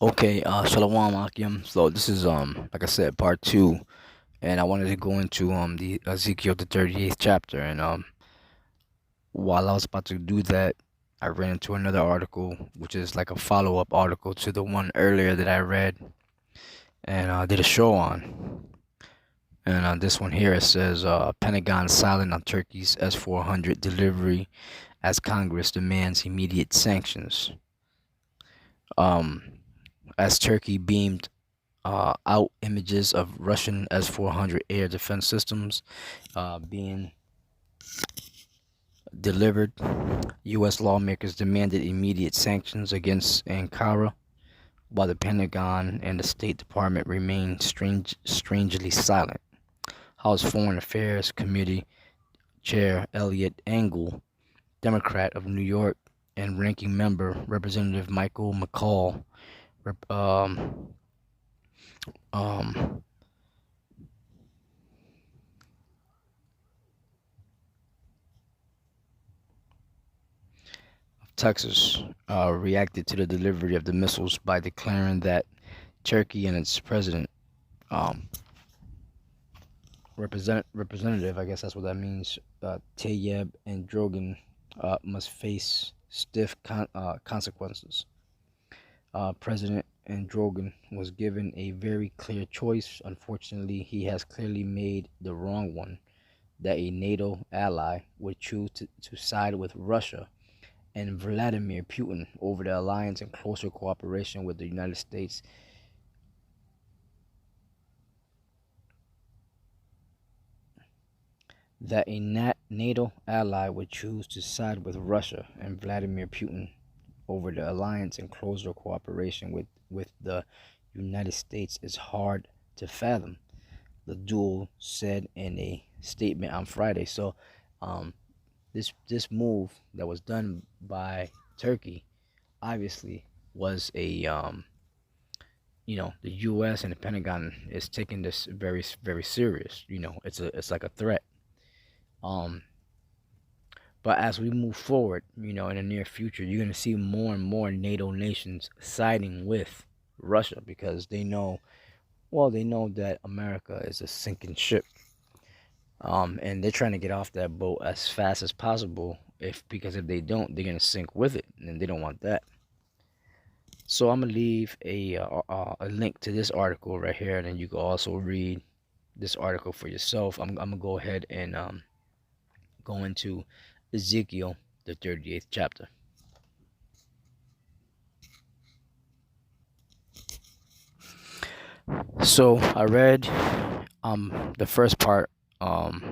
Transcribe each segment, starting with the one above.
Okay, Shalom Akim. So this is like I said, part two, and I wanted to go into the Ezekiel the 38th chapter, and while I was about to do that, I ran into another article, which is like a follow-up article to the one earlier that I read and did a show on. And this one here it says Pentagon silent on Turkey's S-400 delivery as Congress demands immediate sanctions. Um, as Turkey beamed out images of Russian S-400 air defense systems being delivered. U.S. lawmakers demanded immediate sanctions against Ankara, while the Pentagon and the State Department remained strangely silent. House Foreign Affairs Committee Chair Eliot Engel, Democrat of New York, and Ranking Member Representative Michael McCall um, um, Texas reacted to the delivery of the missiles by declaring that Turkey and its president, um, representative, I guess that's what that means, Tayyip and Drogan, must face stiff consequences. President Androgan was given a very clear choice. Unfortunately, he has clearly made the wrong one, that a NATO ally would choose to side with Russia and Vladimir Putin over the alliance and closer cooperation with the United States. That a NATO ally would choose to side with Russia and Vladimir Putin over the alliance and closer cooperation with the United States is hard to fathom, the duo said in a statement on Friday. So, um, this move that was done by Turkey obviously was the U.S. and the Pentagon is taking this very very serious. It's like a threat. Um, but as we move forward, in the near future, you're gonna see more and more NATO nations siding with Russia because they know that America is a sinking ship. And they're trying to get off that boat as fast as possible. Because if they don't, they're gonna sink with it, and they don't want that. So I'm gonna leave a link to this article right here, and then you can also read this article for yourself. I'm gonna go ahead and go into Ezekiel the 38th chapter. So I read the first part of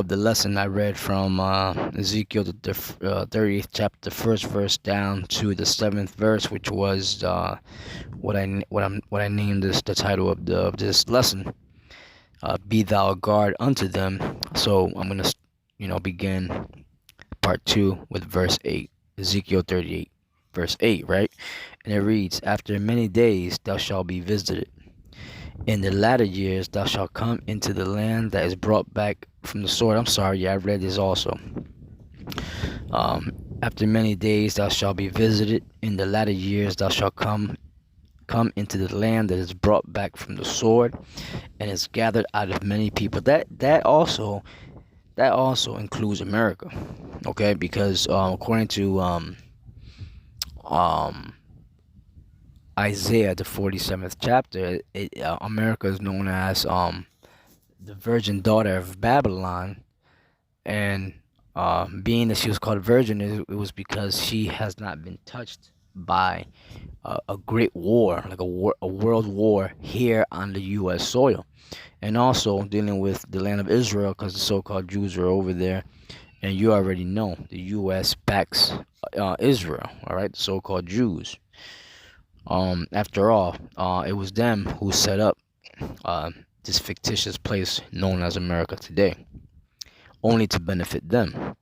the lesson. I read from Ezekiel the 30th chapter, the first verse down to the 7th verse, which was what I named this the title of this lesson. Be thou a guard unto them. So I'm gonna begin part 2 with verse 8. Ezekiel 38 verse 8, right? And it reads, after many days thou shalt be visited. In the latter years thou shalt come into the land that is brought back from the sword. I'm sorry, yeah, I read this also. After many days thou shalt be visited. In the latter years thou shalt come into the land that is brought back from the sword and is gathered out of many people. That also includes America, okay? Because according to Isaiah the 47th chapter, America is known as the virgin daughter of Babylon, and being that she was called a virgin, it was because she has not been touched by a great war, like a world war here on the U.S. soil, and also dealing with the land of Israel, because the so-called Jews are over there, and you already know the U.S. backs Israel, all right, the so-called Jews. After all, it was them who set up this fictitious place known as America today, only to benefit them.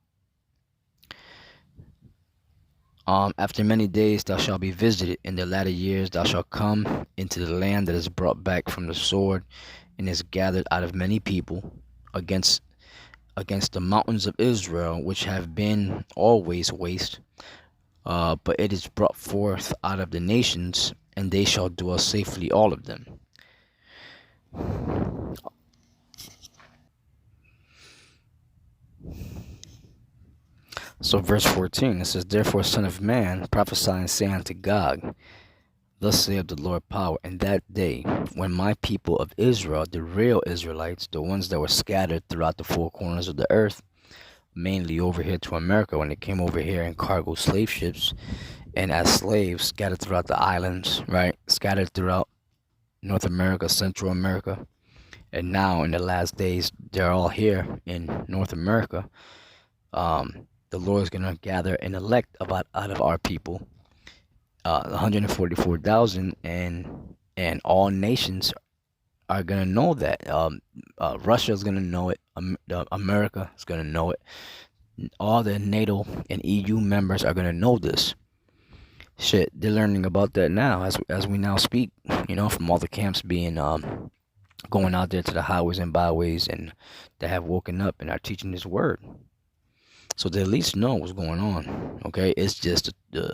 After many days thou shalt be visited. In the latter years thou shalt come into the land that is brought back from the sword and is gathered out of many people against the mountains of Israel, which have been always waste, but it is brought forth out of the nations, and they shall dwell safely, all of them. So verse 14, it says, Therefore, son of man, prophesy and say unto Gog, Thus saith the Lord power, in that day, when my people of Israel, the real Israelites, the ones that were scattered throughout the four corners of the earth, mainly over here to America, when they came over here in cargo slave ships, and as slaves, scattered throughout the islands, right? Scattered throughout North America, Central America, and now in the last days, they're all here in North America. The Lord is gonna gather and elect about out of our people, 144,000, and all nations are gonna know that. Russia is gonna know it. America is gonna know it. All the NATO and EU members are gonna know this. Shit, they're learning about that now as we now speak. You know, from all the camps being going out there to the highways and byways, and they have woken up and are teaching this word. So they at least know what's going on. Okay, it's just the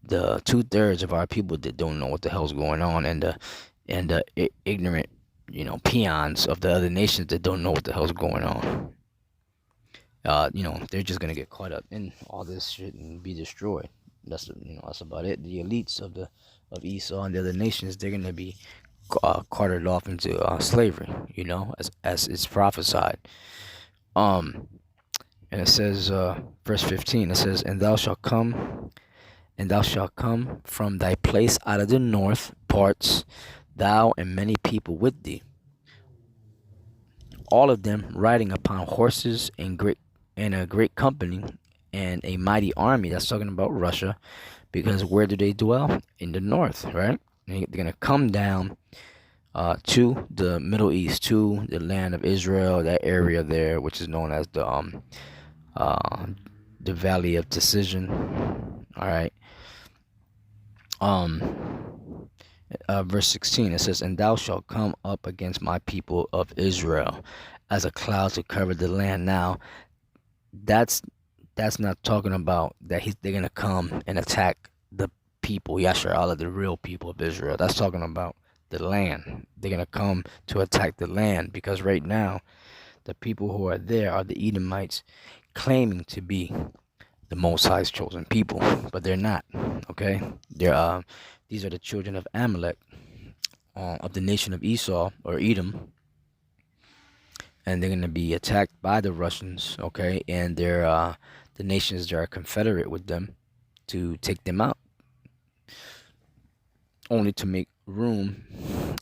2/3 of our people that don't know what the hell's going on, and the ignorant, peons of the other nations that don't know what the hell's going on. They're just gonna get caught up in all this shit and be destroyed. That's about it. The elites of Esau and the other nations, they're gonna be carted off into slavery. As it's prophesied. And it says, verse 15. It says, And thou shalt come from thy place out of the north parts, thou and many people with thee, all of them riding upon horses in a great company, and a mighty army. That's talking about Russia, because where do they dwell? In the north, right? They're gonna come down to the Middle East, to the land of Israel, that area there, which is known as the Valley of Decision. All right. Verse 16, it says, And thou shalt come up against my people of Israel as a cloud to cover the land. Now, that's not talking about that they're gonna come and attack the people, Yashar Allah, the real people of Israel. That's talking about the land. They're gonna come to attack the land, because right now the people who are there are the Edomites, claiming to be the Most High's chosen people, but they're not. Okay, these are the children of Amalek, of the nation of Esau or Edom, and they're gonna be attacked by the Russians. Okay, and they're the nations that are confederate with them to take them out, only to make room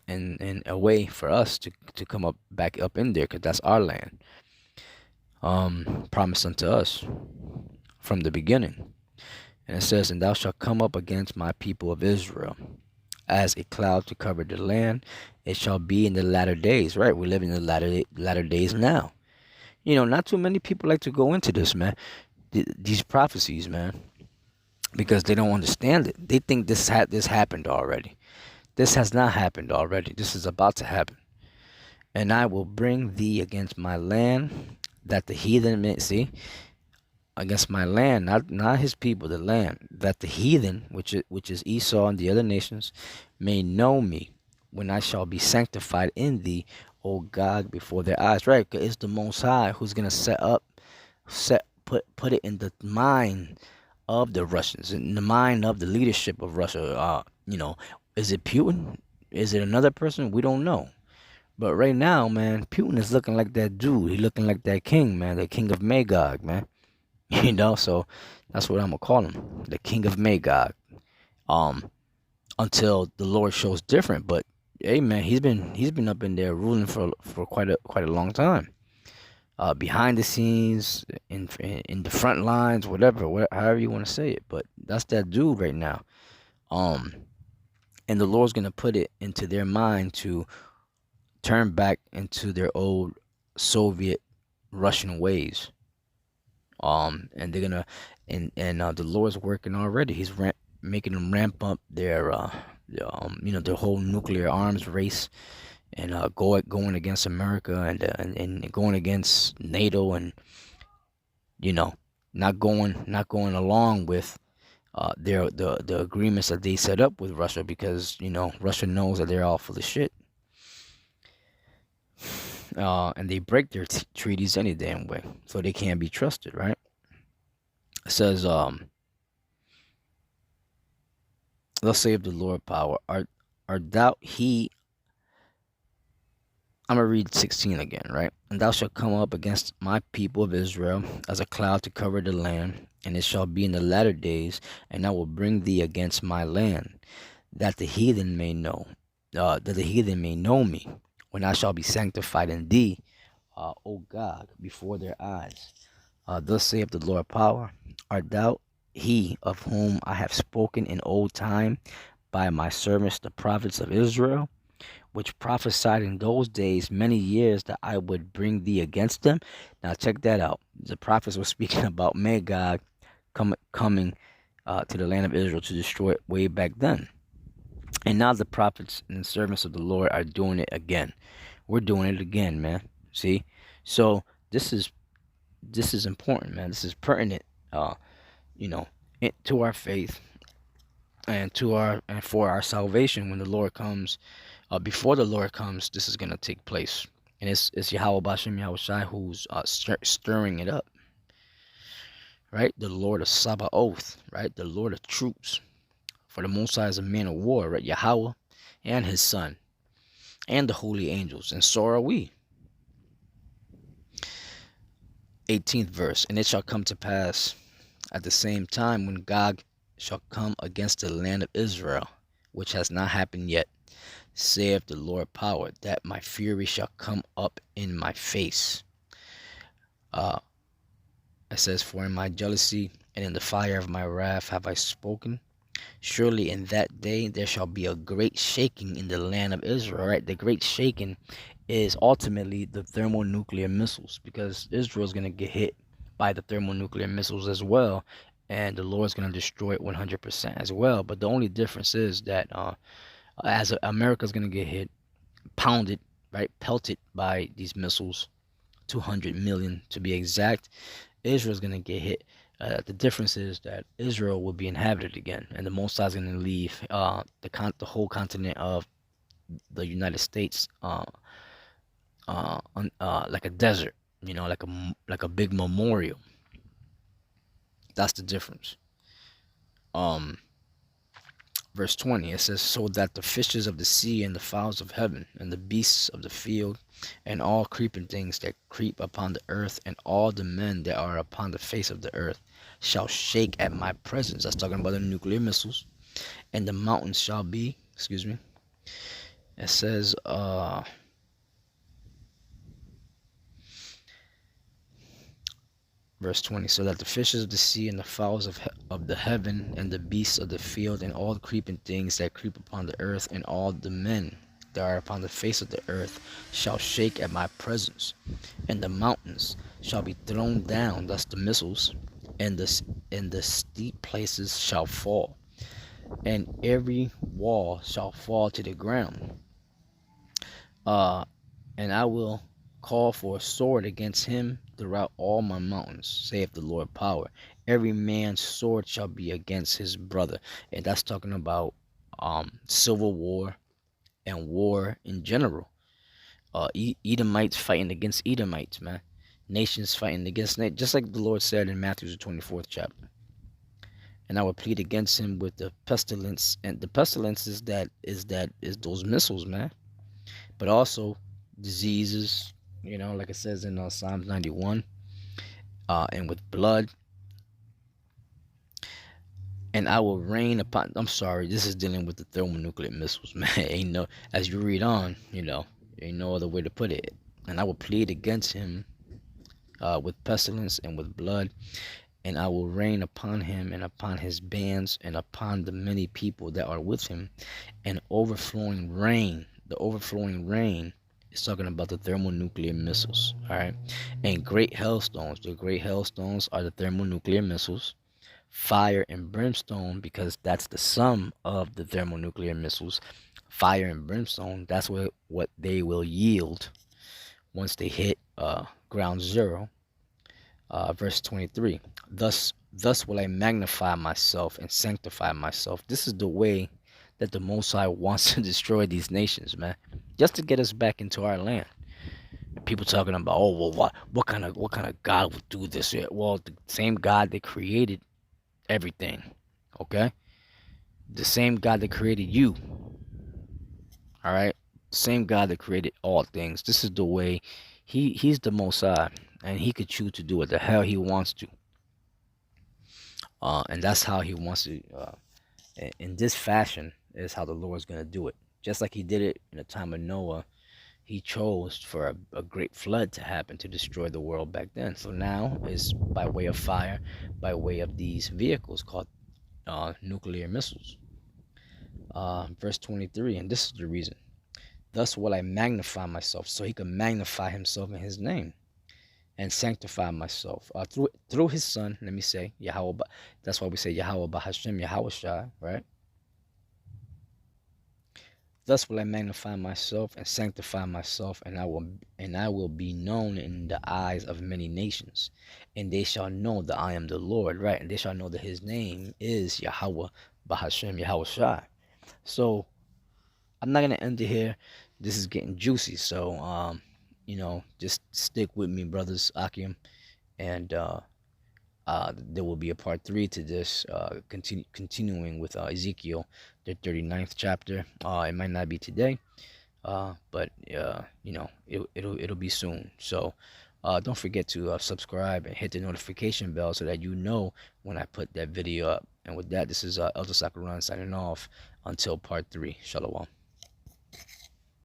and a way for us to come back up in there, because that's our land, promised unto us from the beginning. And it says, And thou shalt come up against my people of Israel as a cloud to cover the land. It shall be in the latter days. Right, we live in the latter days now. Not too many people like to go into this, man. These prophecies, man, because they don't understand it. They think this happened already. This has not happened already. This is about to happen. And I will bring thee against my land, that the heathen may see. Against my land, not his people, the land, that the heathen, which is Esau and the other nations, may know me, when I shall be sanctified in thee, O God, before their eyes. Right, because it's the Most High who's gonna put it in the mind of the Russians, in the mind of the leadership of Russia. Is it Putin? Is it another person? We don't know. But right now, man, Putin is looking like that dude. He looking like that king, man, the king of Magog, man. So that's what I'm gonna call him, the king of Magog, until the Lord shows different. But hey, man, he's been up in there ruling for quite a long time, behind the scenes, in the front lines, however you want to say it. But that's that dude right now, and the Lord's gonna put it into their mind to turn back into their old Soviet Russian ways. And they're gonna, and the Lord's working already. He's making them ramp up their their whole nuclear arms race, and going against America, and going against NATO, and not going along with the agreements that they set up with Russia, because Russia knows that they're all full of shit, and they break their treaties any damn way, so they can't be trusted, right? It says, "Thus saith the Lord power, art thou he." I'm gonna read 16 again, right? "And thou shalt come up against my people of Israel as a cloud to cover the land, and it shall be in the latter days, and I will bring thee against my land, that the heathen may know me, when I shall be sanctified in thee, O God, before their eyes. Thus saith the Lord power, art thou he of whom I have spoken in old time by my servants the prophets of Israel, which prophesied in those days many years that I would bring thee against them?" Now check that out. The prophets were speaking about Magog coming to the land of Israel to destroy it way back then. And now the prophets and servants of the Lord are doing it again. We're doing it again, man. See? So this is important, man. This is pertinent, you know, to our faith, and for our salvation when the Lord comes. Before the Lord comes, this is gonna take place, and it's Yahweh Bashem Yahweh Shai who's stirring it up, right? The Lord of Sabaoth, right? The Lord of troops. For the Most High is a man of war, right? Yahweh and his Son and the holy angels, and so are we. 18th verse, "And it shall come to pass at the same time when Gog shall come against the land of Israel, which has not happened yet, saith the Lord power, that my fury shall come up in my face." It says, "For in my jealousy and in the fire of my wrath have I spoken. Surely in that day there shall be a great shaking in the land of Israel." Right? The great shaking is ultimately the thermonuclear missiles, because Israel is going to get hit by the thermonuclear missiles as well, and the Lord's going to destroy it 100% as well. But the only difference is that as America's going to get hit, pounded, right, pelted by these missiles, 200 million to be exact. Israel's going to get hit. The difference is that Israel will be inhabited again, and the Most High is going to leave the whole continent of the United States like a desert, like a big memorial. That's the difference. Verse 20, it says, "So that the fishes of the sea and the fowls of heaven and the beasts of the field and all creeping things that creep upon the earth and all the men that are upon the face of the earth shall shake at my presence." That's talking about the nuclear missiles. "And the mountains shall be," it says, verse 20, "So that the fishes of the sea and the fowls of the heaven and the beasts of the field and all the creeping things that creep upon the earth and all the men that are upon the face of the earth shall shake at my presence. And the mountains shall be thrown down," that's the missiles, "and the steep places shall fall, and every wall shall fall to the ground. And I will call for a sword against him throughout all my mountains, saith the Lord power. Every man's sword shall be against his brother." And that's talking about civil war and war in general. Edomites fighting against Edomites, man. Nations fighting against nations, just like the Lord said in Matthew the 24th chapter. "And I will plead against him with the pestilence," and the pestilence is those missiles, man. But also diseases, like it says in Psalms 91, and with blood. "And I will rain upon," I'm sorry, this is dealing with the thermonuclear missiles, man. Ain't no, as you read on, ain't no other way to put it. "And I will plead against him with pestilence and with blood, and I will rain upon him and upon his bands and upon the many people that are with him, and overflowing rain." The overflowing rain is talking about the thermonuclear missiles, all right? "And great hailstones." The great hailstones are the thermonuclear missiles. "Fire and brimstone," because that's the sum of the thermonuclear missiles. Fire and brimstone, that's what they will yield once they hit ground zero. Verse 23. Thus will I magnify myself and sanctify myself. This is the way that the Most High wants to destroy these nations, man, just to get us back into our land. People talking about, oh well, what kind of God would do this? Yeah, well, the same God that created everything, okay? The same God that created you, all right? Same God that created all things. This is the way. He's the Most High, and he could choose to do what the hell he wants to. And that's how he wants to. In this fashion is how the Lord's gonna do it. Just like he did it in the time of Noah, he chose for a great flood to happen to destroy the world back then. So now is by way of fire, by way of these vehicles called nuclear missiles. Verse 23, and this is the reason. Thus will I magnify myself, so he can magnify himself in his name, and sanctify myself through his son. Let me say Yahweh. That's why we say Yahweh Bahashem Yahweh Shai, right? Thus will I magnify myself and sanctify myself, and I will be known in the eyes of many nations, and they shall know that I am the Lord, right? And they shall know that His name is Yahweh Bahashem Yahweh Shai. So I'm not gonna end it here. This is getting juicy, so just stick with me, brothers, Akim, and there will be a part 3 to this, continuing with Ezekiel, the 39th chapter. It might not be today, but it'll be soon. So don't forget to subscribe and hit the notification bell so that you know when I put that video up. And with that, this is Elder Sakuran signing off until part 3. Shalom.